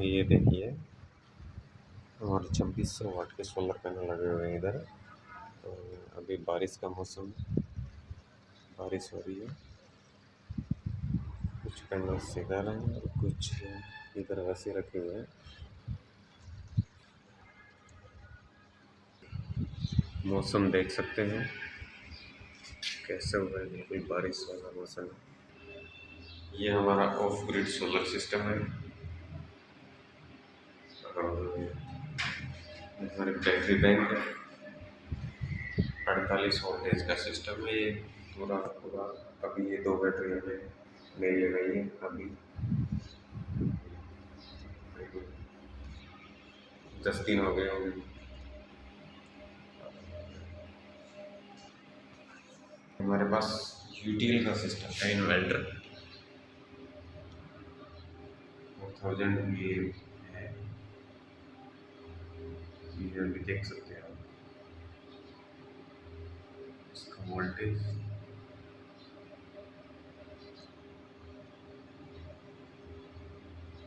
ये देखिए, और 2600 वाट के सोलर पैनल लगे हुए हैं इधर। तो अभी बारिश का मौसम, बारिश हो रही है। कुछ पैनल सीधा रहे हैं और कुछ इधर वैसे रखे हुए हैं। मौसम देख सकते हैं कैसे हुआ है, बिल्कुल बारिश वाला मौसम है। ये हमारा ऑफ ग्रिड सोलर सिस्टम है और हमारे बैटरी बैंक है। 48 वोल्टेज का सिस्टम है ये पूरा पूरा। अभी ये 2 बैटरी हमें ले गई है अभी 10 दिन हो गए होंगे। हमारे पास यूटीएल का सिस्टम है, इन्वर्टर 4000 ये है। ये अभी देख सकते हैं आप इसका वोल्टेज।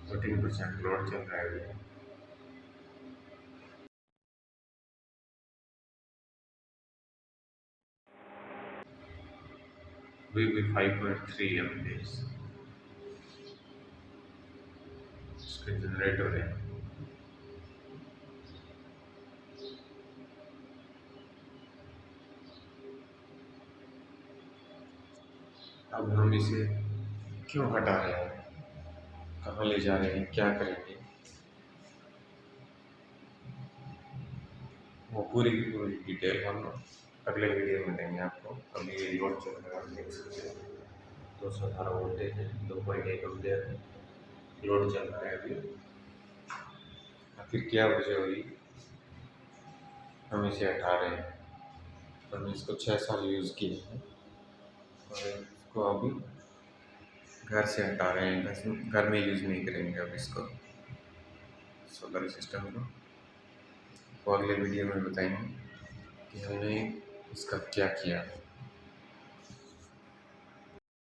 14% लोड चल रहा है अभी। भी 5.3 एम्पेयर्स इसके जनरेट हो रहे हैं। अब हम इसे क्यों हटा रहे हैं, कहाँ ले जा रहे हैं, क्या करेंगे, वो पूरी की पूरी डिटेल हम अगले वीडियो में देंगे आपको। अभी ये लोड चल रहा है, आप देख सकते हैं 218 वोल्टेज है, 2.1 एम्पियर है, लोड चल रहा है अभी। आखिर क्या वजह हुई हम इसे हटा रहे हैं। हमने इसको 6 साल यूज़ किए हैं और इसको अभी घर से हटा रहे हैं। घर में यूज़ नहीं करेंगे अब इसको, सोलर सिस्टम को अगले वीडियो में बताएंगे कि हमने इसका क्या किया।